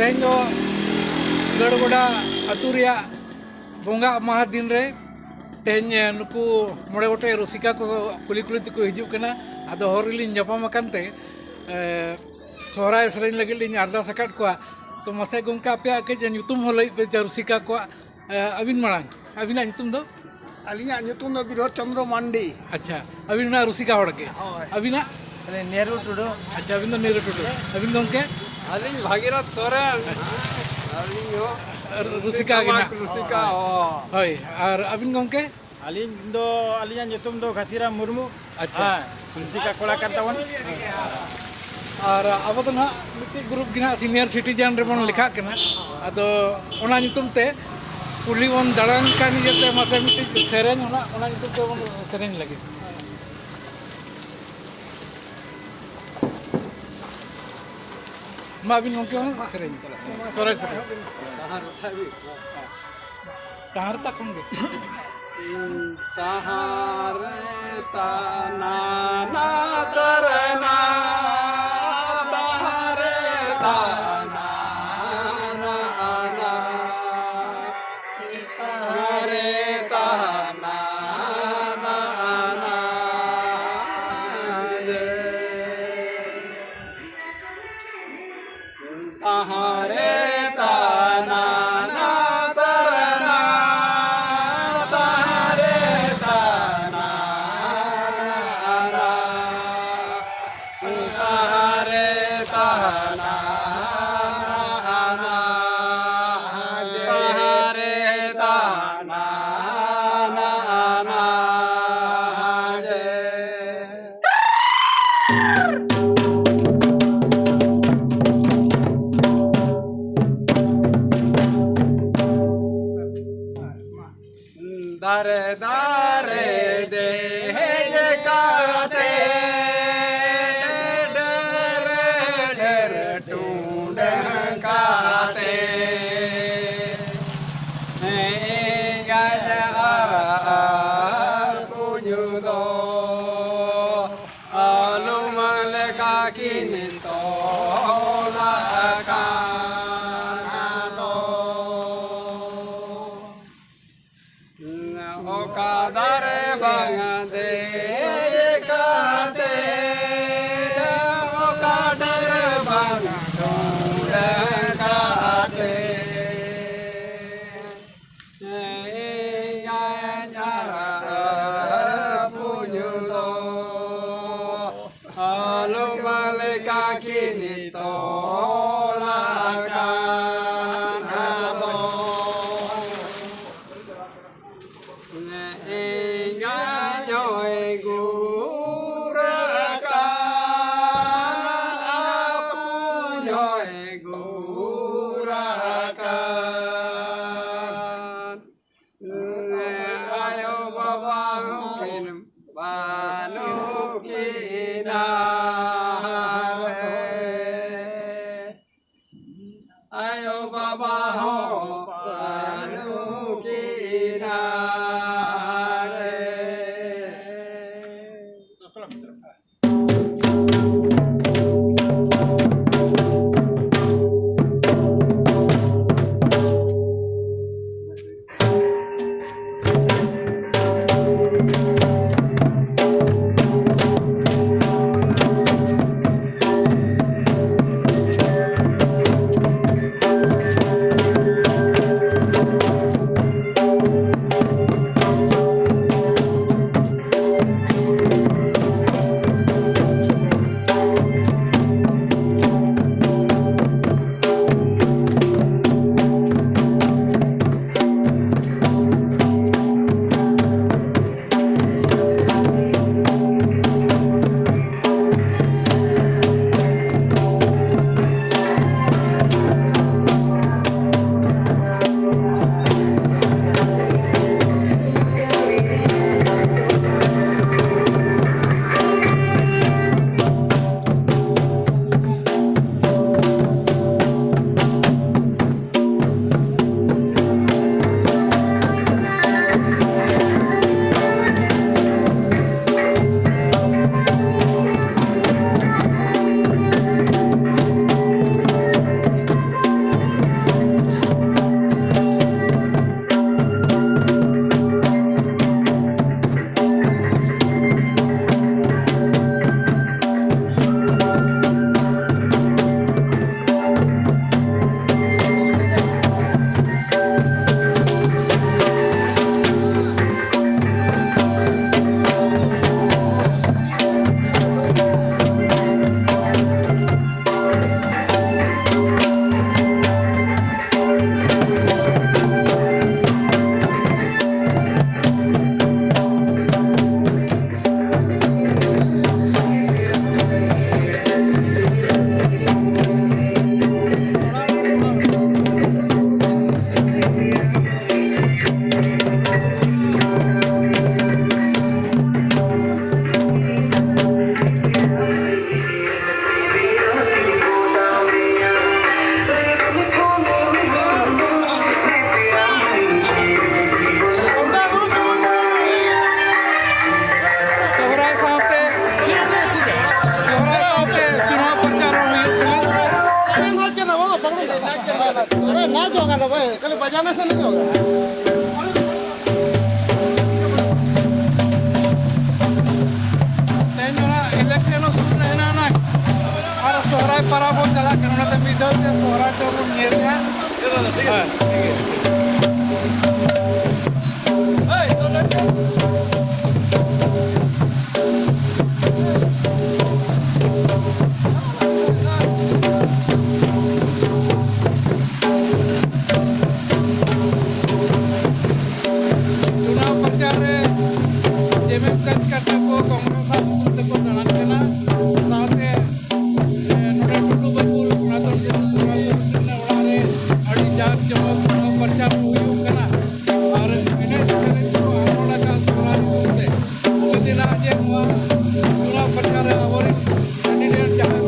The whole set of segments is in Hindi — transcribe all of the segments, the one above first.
तेहन दो गड़गोड़ा अतु रिया बोंगा माह दिन रे तेहन नुकु मोड़े गोटे रसिका को कुली कुली तक हिजू कना आदो हर लिन जपाम अकानते सोहराय सेरेन लगे लिन अरदास अकाद कोआ तो मसे गोंका आपे के ᱧᱩᱛᱩᱢ हो लई पे रसिका को अबिन मांग अबिना ᱧᱩᱛᱩᱢ दो अलिया ᱧᱩᱛᱩᱢ दो विरोध चंद्र मांडी। अच्छा अबिन ना रसिका होड़ के अबिना नेहरू टुडू। अच्छा अबिन दो नेहरू टुडू अबिन गोंके अलिंग भागीरथ सोरेन अलिंग हो रसिका गिना रसिका होय और अबिन गोंके अलिंग दो अलिया ᱧᱩᱛᱩᱢ दो घसीराम मुर्मू। अच्छा रसिका कोड़ा कान तावन और अब तो ना मिट्टी ग्रुप गिना सीनियर सिटीजन रे बन लिखा कना अदो ओना ᱧᱩᱛᱩᱢ ते कुली बन दड़ान कानी जते मासे मिट्टी सेरेन ओना ᱧᱩᱛᱩᱢ ते बन सेरेन लगे मा बिन गोंके सेरेन सोरे सेरेन ताहार ता कोन गे तहार ताना ना तरना तहारे ताना ना ना तहारे ताना ना ना तहारे ताना ना तरना तहारे ताना ना तहारे ताना ना तहारे ताना ना दारे दारे दे जकाते डर डर टूंड काते पुजू दो आलू मल का किन तो लगा कादर बंगदे काते कादर बंगदूर काते पुजू दो आलू मल का किन तो लगा ayo baba mungkin banu kina ayo baba ho banu kina करना भाई कल बजाने से नहीं होगा तेन जो ना इलेक्शन सुन रहे ना और सोहराय परब हो चला करना तो मिदल से सोहराय तो लोग नेर गया ठीक है चुनाव प्रचार रे जेमे कच करते को कांग्रेस आप को दान करना साथे नोडा टुटू बबुल ना तो ने ओड़ारे अड़ी जाग जवाब चुनाव प्रचार हुई करना और इने दिसरे को आनोड़ा का सोहराय को दिन आज हुआ चुनाव प्रचार और कैंडिडेट जहां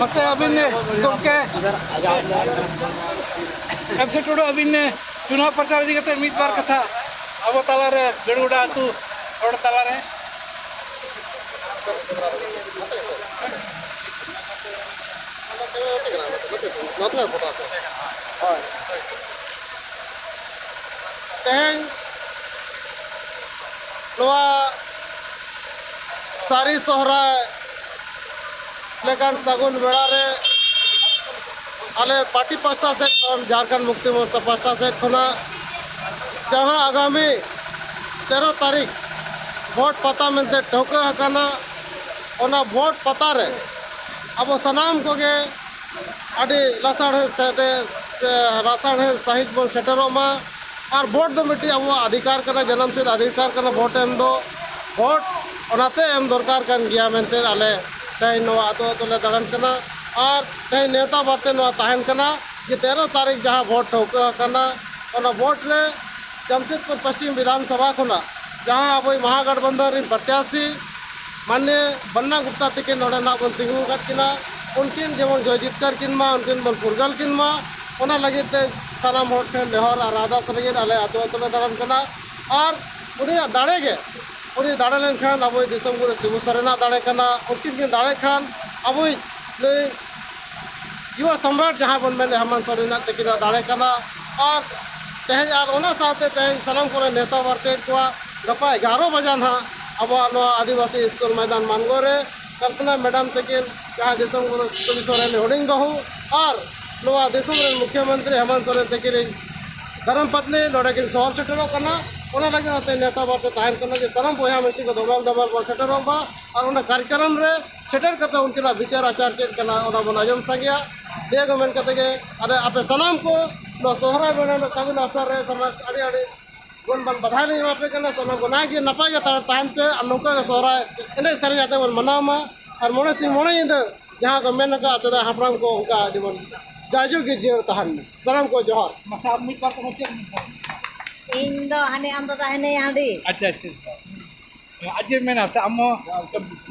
मसे अबिन ने गोमके एमसी टुडू अबिन ने चुनाव प्रचार इदी कते मिद बार कथा अब ताला रे गड़गुड़ा आतु और ताला रे तेहन नवा सारी सोहराय लेकिन सगुन बेड़ा रे आले पार्टी पास्टा सेट खन झारखंड मुक्ति मोर्चा पास्टा सेट खना जहां आगामी 13 तारीख वोट पता मिलते ठोका हकाना ओना वोट पता रे अब सनाम को गे अड़ी लसाड़े सेटे राताड़े सहित बन सेटरों में और वोट दो मिट्टी अब अधिकार करना जन्म से अधिकार करना वोट एम दो वोट ओनाते एम दरकार कर गया मेनते आले तेहन नवा आतो ले दाड़ान कना और तेहन नेता बाते नवा ताहन कना जे 13 तारीख जहां वोट ठोका कना ओना वोट रे जमशेदपुर पश्चिम विधानसभा खुना जहां अब महागठबंधन री प्रत्याशी माननीय बन्ना गुप्ता तकिन नोडे ना बन तिंगु किना उनकिन जेमन जयजितकर किनमा उनकिन बन फुरगल किनमा ओना लगे ते सानाम हर ठेन नेहर और आदा सलगे आले आतो ले दाड़ान कना और उनी दाड़े गे उनी दाड़े लेन खान अब दिसम गुरु शिबू सोरेना दाड़े कना उनकिन किन दाड़े खान अब युवा सम्राट जहां बन मेने हेमंत सोरेन तकिन दाड़े कना और तेहन और ओना साथे तेहन सनम को नेता वार्ते को गपा 11 बजे ना अब आदिवासी स्कूल मैदान मानगो रे कल्पना मैडम तकिन जहां दिसम गुरु शिबू सोरेन हुडिंग बहु और नवा दिसम रे मुख्यमंत्री हेमंत सोरेन तकिन धर्म पत्नी नोडे किन सहर सेटरो कना ओना लगे होते नेता बाते ताहन कना जे सनम बोया मिसी को दमल दमल बन सेटरो बा और ओना कार्यक्रम रे सेटर करते उनकिना विचार आचार के कना ओना बन आजम सगिया देगो मेन कते गे अरे आपे सनम को नो सोहरा बेना नो सागुन असर रे समाज अड़ी अड़ी वन बन बधाई नहीं मापे कना सोना गुना के नपाय के तान पे अनोका के सोहरा एने सर जाते वन मनामा और मोने सिंह मोने इंद जहां को मेन का सदा हपराम को उनका जीवन जाजू के जीवन तहन सलाम को जोहर masa abmi par ko macam Indo hane ando dah hane handi. अच्छा अच्छा आज मेना से अमो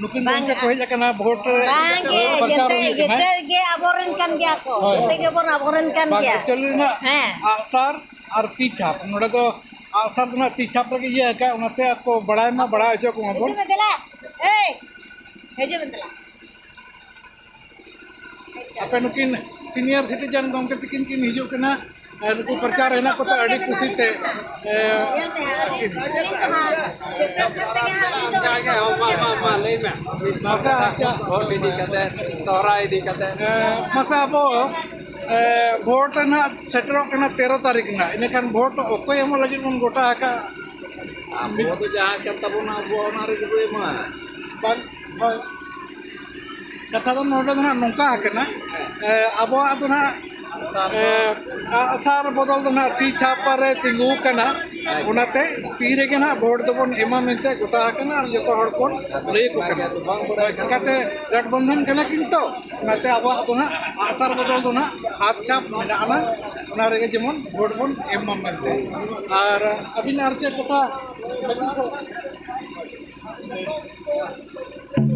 नुकिन बंके को hedge kana vote Bangge, gete ge aboren kan ge ako. Gete ge bon aboren kan ge. चली ना Heh. आसार और तीछाप नोडे तो आसार तो ना तीछाप रे ये का उनते आपको बड़ा में बड़ा जो को बोल Heje bendela. Eh. Heje bendela. apa nukin senior citizen gomke tikin kin hiju kena नुकु प्रचार है ना को तो अड़ी खुशी ते Yang teh hari. Ini tuh ha. Kita sate ge hari tuh. Jaga ma lei me. masa Vote di kate, sorai di kate. masa abo vote na setro kena 13 तारीख ना ine kan vote okoy emo lagi mon gota ka Abo tu jahat kata pun abo nari gue mah. bang kata to node na nongka kena abo atu na asar bodol do na ti chapare tingu kana unate pire ke na vote do bon ema mente gota kana ar joto hor kon lei ko kana bang kate gadbandhan kana kinto unate abo atu na asar bodol do na hat chap mena ana una rege jemon vote bon ema mente ar abin arche kota